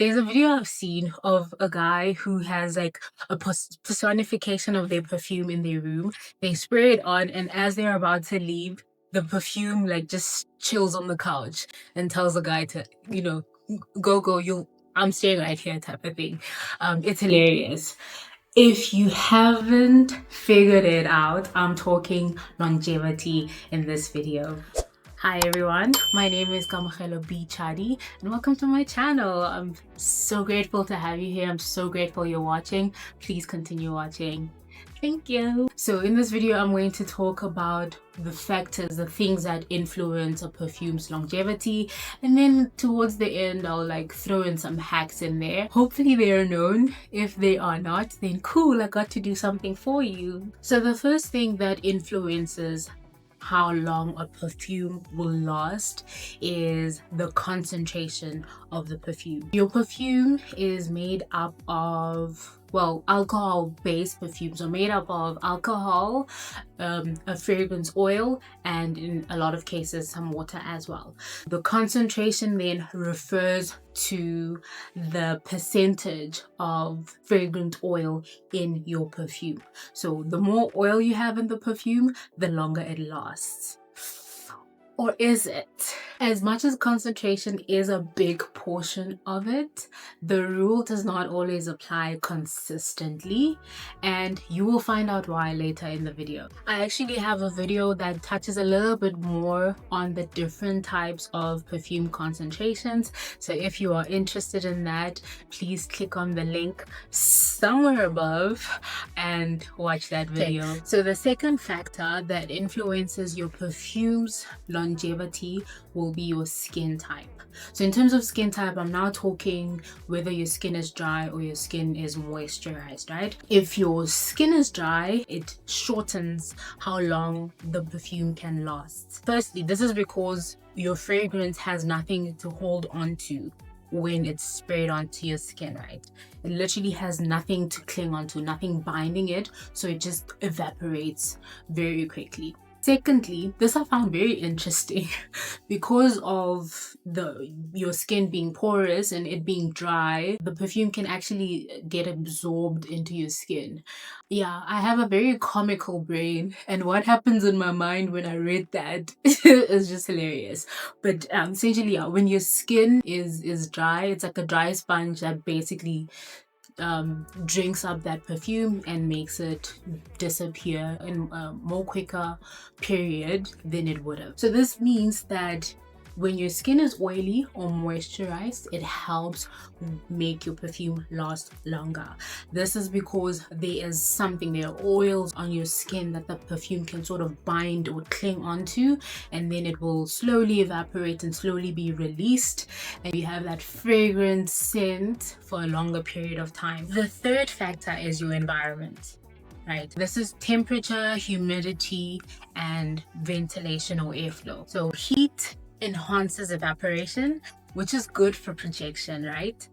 There's a video I've seen of a guy who has like a personification of their perfume in their room. They spray it on, and as they're about to leave, the perfume like just chills on the couch and tells the guy to, go, I'm staying right here type of thing. It's hilarious. If you haven't figured it out, I'm talking longevity in this video. Hi everyone, my name is Kamachelo B. Chadi and welcome to my channel. I'm so grateful to have you here. I'm so grateful you're watching. Please continue watching. Thank you. So in this video, I'm going to talk about the factors, the things that influence a perfume's longevity. And then towards the end, I'll like throw in some hacks in there. Hopefully they are known. If they are not, then cool, I got to do something for you. So the first thing that influences how long a perfume will last is the concentration of the perfume. Your perfume is made up of, well, alcohol-based perfumes are made up of alcohol, a fragrance oil, and in a lot of cases some water as well. The concentration then refers to the percentage of fragrant oil in your perfume. So the more oil you have in the perfume, the longer it lasts. Or is it? As much as concentration is a big portion of it, the rule does not always apply consistently, and you will find out why later in the video. I actually have a video that touches a little bit more on the different types of perfume concentrations. So if you are interested in that, please click on the link somewhere above and watch that video. Okay. So the second factor that influences your perfume's longevity will be your skin type. So in terms of skin type, I'm now talking whether your skin is dry or your skin is moisturized, right? If your skin is dry, it shortens how long the perfume can last. Firstly, this is because your fragrance has nothing to hold on to when it's sprayed onto your skin, right? It literally has nothing to cling onto, nothing binding it, so it just evaporates very quickly. Secondly, this I found very interesting because of your skin being porous and it being dry, the perfume can actually get absorbed into your skin. Yeah, I have a very comical brain, and what happens in my mind when I read that is just hilarious. But essentially, yeah, when your skin is dry, it's like a dry sponge that basically drinks up that perfume and makes it disappear in a more quicker period than it would have. So this means that when your skin is oily or moisturized, it helps make your perfume last longer. This is because there are oils on your skin that the perfume can sort of bind or cling onto, and then it will slowly evaporate and slowly be released, and you have that fragrant scent for a longer period of time. The third factor is your environment. Right, this is temperature, humidity, and ventilation or airflow. So heat enhances evaporation, which is good for projection, right?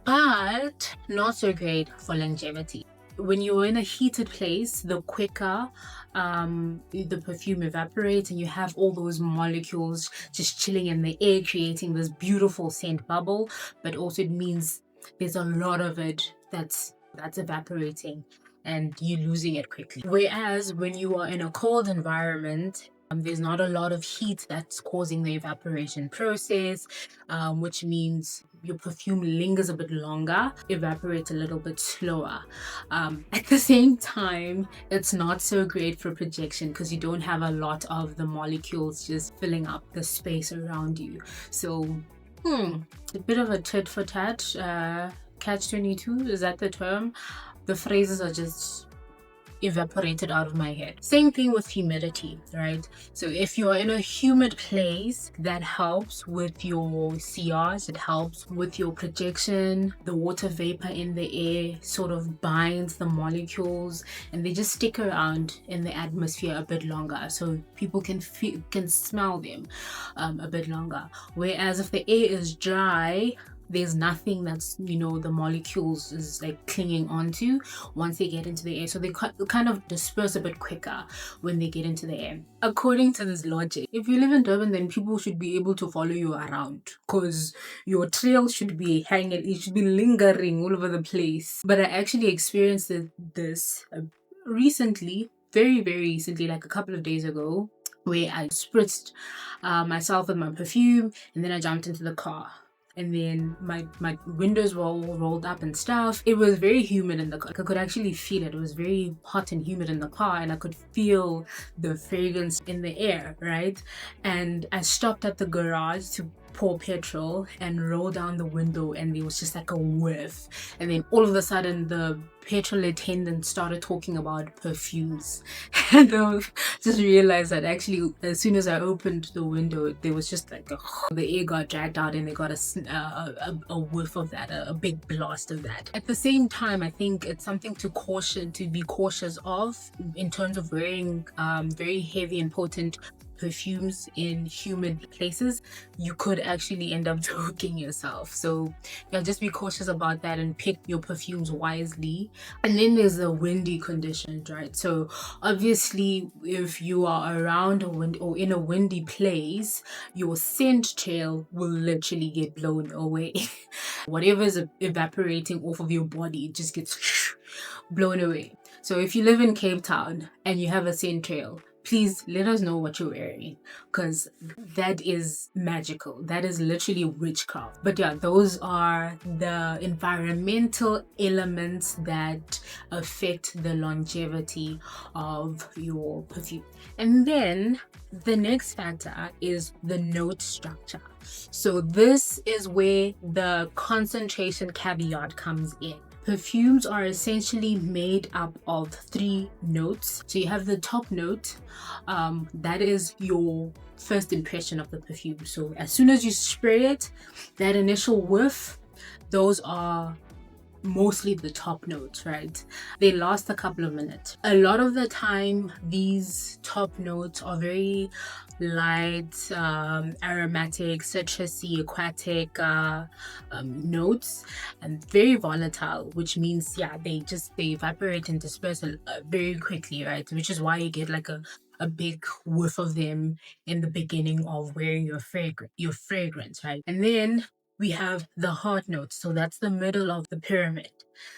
But not so great for longevity. When you're in a heated place, the quicker the perfume evaporates, and you have all those molecules just chilling in the air, creating this beautiful scent bubble, but also it means there's a lot of it that's evaporating and you're losing it quickly. Whereas when you are in a cold environment, there's not a lot of heat that's causing the evaporation process, which means your perfume lingers a bit longer, evaporates a little bit slower. At the same time, it's not so great for projection because you don't have a lot of the molecules just filling up the space around you. So, a bit of a tit for tat, catch-22, is that the term? The phrases are just evaporated out of my head. Same thing with humidity, right? So if you're in a humid place, that helps with your CRs, it helps with your projection. The water vapor in the air sort of binds the molecules and they just stick around in the atmosphere a bit longer, so people can smell them a bit longer. Whereas if the air is dry, there's nothing that's, the molecules is like clinging onto once they get into the air. So they kind of disperse a bit quicker when they get into the air. According to this logic, if you live in Durban, then people should be able to follow you around because your trail should be hanging, it should be lingering all over the place. But I actually experienced this recently, very, very recently, like a couple of days ago, where I spritzed myself with my perfume and then I jumped into the car. And then my windows were all rolled up and stuff. It was very humid in the car. I could actually feel it. It was very hot and humid in the car, and I could feel the fragrance in the air, right? And I stopped at the garage to pour petrol and roll down the window, and there was just like a whiff. And then all of a sudden the petrol attendant started talking about perfumes. And I just realized that actually as soon as I opened the window, there was just like the air got dragged out and they got a whiff of that, a big blast of that. At the same time, I think it's something to be cautious of in terms of wearing very heavy and potent perfumes in humid places. You could actually end up choking yourself. So yeah, just be cautious about that and pick your perfumes wisely. And then there's the windy conditions, right? So obviously if you are around a wind or in a windy place, your scent trail will literally get blown away. Whatever is evaporating off of your body, it just gets blown away. So if you live in Cape Town and you have a scent trail, please let us know what you're wearing, because that is magical. That is literally witchcraft. But yeah, those are the environmental elements that affect the longevity of your perfume. And then the next factor is the note structure. So this is where the concentration caveat comes in. Perfumes are essentially made up of 3 notes. So you have the top note, that is your first impression of the perfume. So as soon as you spray it, that initial whiff, those are mostly the top notes, right? They last a couple of minutes. A lot of the time, these top notes are very light, aromatic, citrusy, aquatic notes, and very volatile, which means they evaporate and disperse very quickly, right? Which is why you get like a big whiff of them in the beginning of wearing your fragrance, right? And then we have the heart notes. So that's the middle of the pyramid.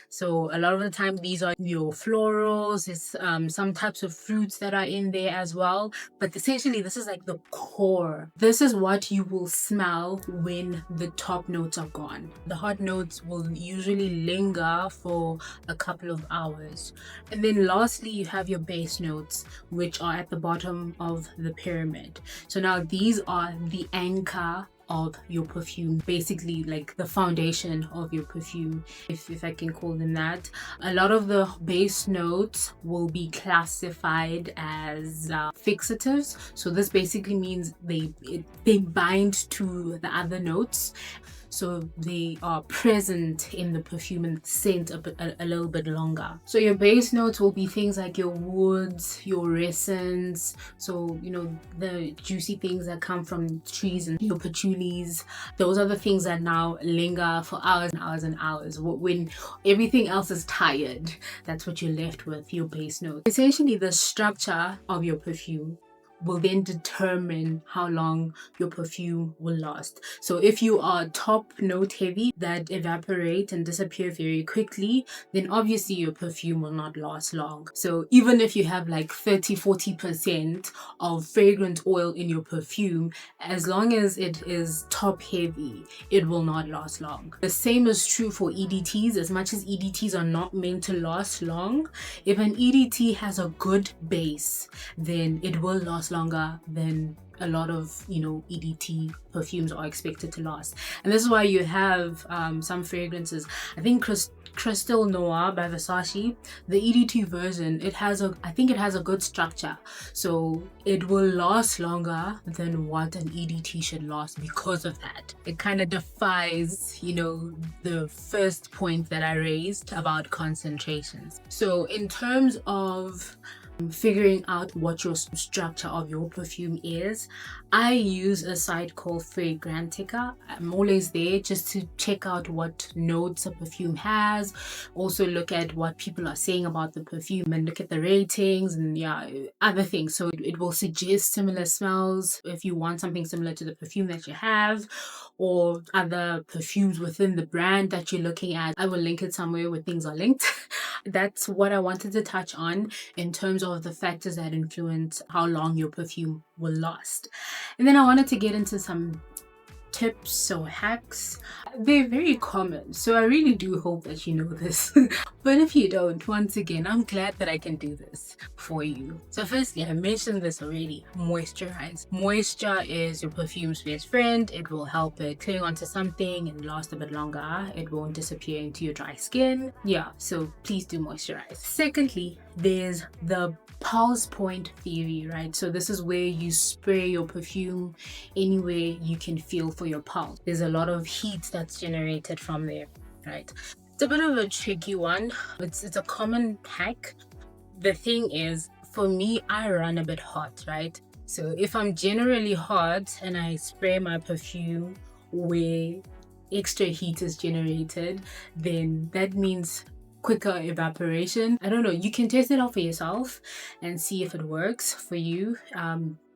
So a lot of the time, these are your florals. It's some types of fruits that are in there as well. But essentially, this is like the core. This is what you will smell when the top notes are gone. The heart notes will usually linger for a couple of hours. And then lastly, you have your base notes, which are at the bottom of the pyramid. So now these are the anchor of your perfume, basically like the foundation of your perfume, if I can call them that. A lot of the base notes will be classified as fixatives. So this basically means they bind to the other notes, so they are present in the perfume and scent a little bit longer. So your base notes will be things like your woods, your resins, so the juicy things that come from trees, and your patchoulis. Those are the things that now linger for hours and hours and hours. When everything else is tired, that's what you're left with, your base notes. Essentially, the structure of your perfume will then determine how long your perfume will last. So if you are top note heavy that evaporate and disappear very quickly, then obviously your perfume will not last long. So even if you have like 30-40% of fragrant oil in your perfume, as long as it is top heavy, it will not last long. The same is true for EDTs. As much as EDTs are not meant to last long, if an EDT has a good base, then it will last longer than a lot of EDT perfumes are expected to last. And this is why you have some fragrances. I think Crystal Noir by Versace, the EDT version, I think it has a good structure, so it will last longer than what an EDT should last because of that. It kind of defies the first point that I raised about concentrations. So in terms of figuring out what your structure of your perfume is, I use a site called Fragrantica. I'm always there just to check out what notes a perfume has, also look at what people are saying about the perfume and look at the ratings and other things. So it will suggest similar smells if you want something similar to the perfume that you have, or other perfumes within the brand that you're looking at. I will link it somewhere where things are linked. That's what I wanted to touch on in terms of the factors that influence how long your perfume will last. And then I wanted to get into some tips or hacks. They're very common, so I really do hope that you know this. But if you don't, once again, I'm glad that I can do this for you. So firstly, I mentioned this already, moisturize. Moisture is your perfume's best friend. It will help it cling onto something and last a bit longer. It won't disappear into your dry skin. Yeah, so please do moisturize. Secondly, there's the pulse point theory, right? So this is where you spray your perfume anywhere you can feel for your pulse. There's a lot of heat that's generated from there, right? It's a bit of a tricky one. It's a common hack. The thing is, for me, I run a bit hot, right? So if I'm generally hot and I spray my perfume where extra heat is generated, then that means quicker evaporation. I don't know, you can test it out for yourself and see if it works for you.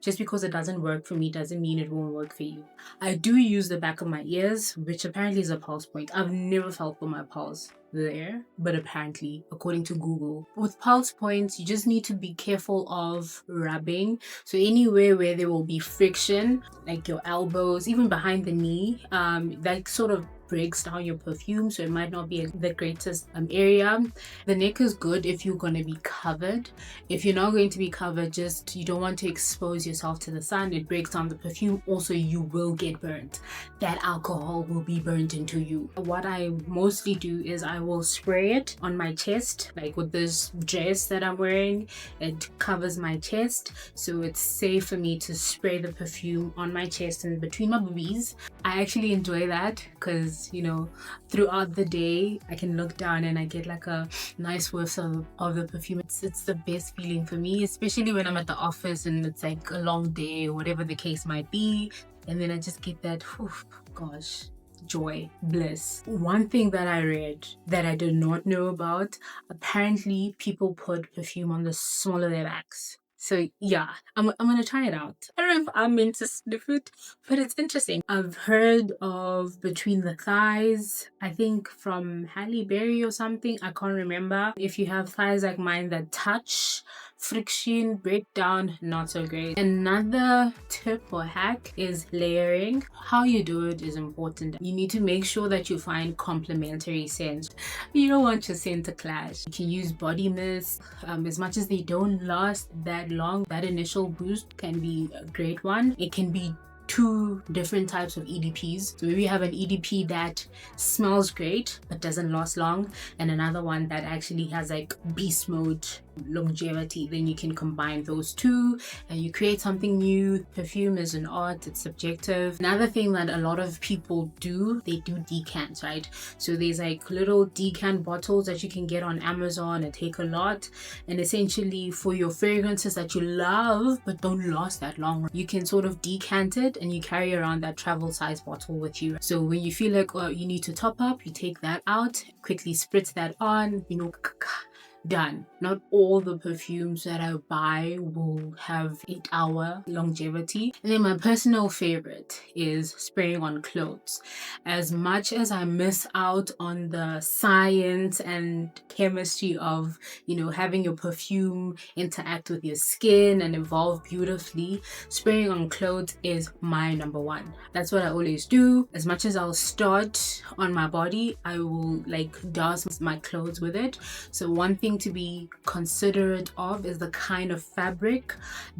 Just because it doesn't work for me doesn't mean it won't work for you. I do use the back of my ears, which apparently is a pulse point. I've never felt for my pulse there, but apparently, according to Google, with pulse points, you just need to be careful of rubbing. So anywhere where there will be friction, like your elbows, even behind the knee, that sort of breaks down your perfume, so it might not be the greatest area. The neck is good if you're going to be covered. If you're not going to be covered, just you don't want to expose yourself to the sun. It breaks down the perfume. Also, you will get burnt. That alcohol will be burnt into you. What I mostly do is I will spray it on my chest, like with this dress that I'm wearing. It covers my chest, so it's safe for me to spray the perfume on my chest and between my boobies. I actually enjoy that because, you know, throughout the day I can look down and I get like a nice whiff of the perfume. It's the best feeling for me, especially when I'm at the office and it's like a long day or whatever the case might be, and then I just get that gosh, joy, bliss. One thing that I read that I did not know about, apparently people put perfume on the small of their backs. So yeah, I'm gonna try it out. I don't know if I'm meant to sniff it, but it's interesting. I've heard of between the thighs, I think from Halle Berry or something, I can't remember. If you have thighs like mine that touch, friction, breakdown, not so great. Another tip or hack is layering. How you do it is important. You need to make sure that you find complementary scents. You don't want your scent to clash. You can use body mist. As much as they don't last that long, that initial boost can be a great one. It can be two different types of EDPs. So maybe you have an EDP that smells great but doesn't last long, and another one that actually has like beast mode longevity. Then you can combine those two and you create something new. Perfume is an art, it's subjective. Another thing that a lot of people do, they do decants, right? So there's like little decant bottles that you can get on Amazon and take a lot, and essentially for your fragrances that you love but don't last that long, you can sort of decant it and you carry around that travel size bottle with you. So when you feel like you need to top up, you take that out, quickly spritz that on, you know, done. Not all the perfumes that I buy will have 8-hour longevity. And then my personal favorite is spraying on clothes. As much as I miss out on the science and chemistry of, you know, having your perfume interact with your skin and evolve beautifully, spraying on clothes is my number one. That's what I always do. As much as I'll start on my body, I will like douse my clothes with it. So one thing to be considerate of is the kind of fabric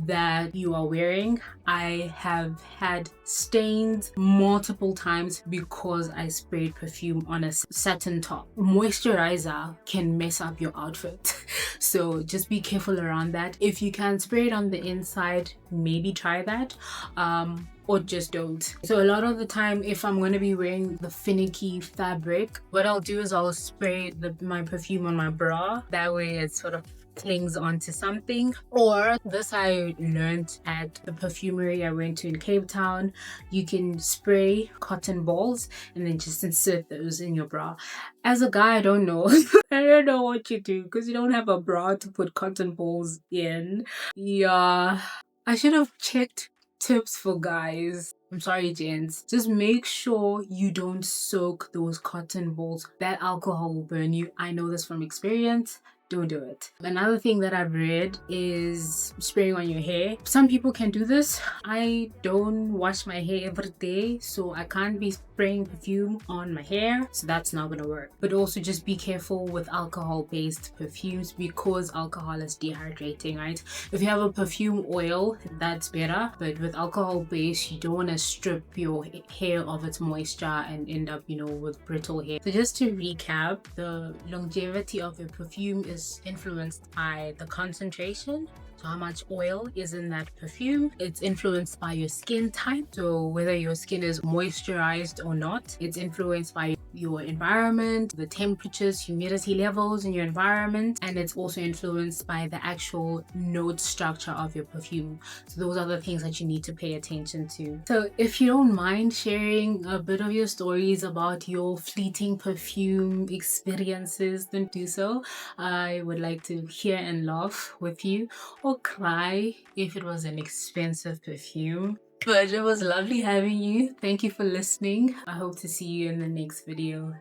that you are wearing. I have had stains multiple times because I sprayed perfume on a satin top. Moisturizer can mess up your outfit, so just be careful around that. If you can spray it on the inside, maybe try that. Or just don't. So a lot of the time, if I'm going to be wearing the finicky fabric, what I'll do is I'll spray my perfume on my bra. That way it sort of clings onto something. Or this I learned at the perfumery I went to in Cape Town. You can spray cotton balls and then just insert those in your bra. As a guy, I don't know. I don't know what you do because you don't have a bra to put cotton balls in. Yeah, I should have checked tips for guys. I'm sorry, gents. Just make sure you don't soak those cotton balls. That alcohol will burn you. I know this from experience. Don't do it. Another thing that I've read is spraying on your hair. Some people can do this. I don't wash my hair every day, so I can't be spraying perfume on my hair, so that's not gonna work. But also just be careful with alcohol-based perfumes because alcohol is dehydrating, right? If you have a perfume oil, that's better, but with alcohol-based, you don't want to strip your hair of its moisture and end up, with brittle hair. So just to recap, the longevity of your perfume is influenced by the concentration. So how much oil is in that perfume. It's influenced by your skin type. So whether your skin is moisturized or not. It's influenced by your environment, the temperatures, humidity levels in your environment, and it's also influenced by the actual note structure of your perfume. So those are the things that you need to pay attention to. So if you don't mind sharing a bit of your stories about your fleeting perfume experiences, then do so. I would like to hear and laugh with you, or cry if it was an expensive perfume. But it was lovely having you. Thank you for listening. I hope to see you in the next video.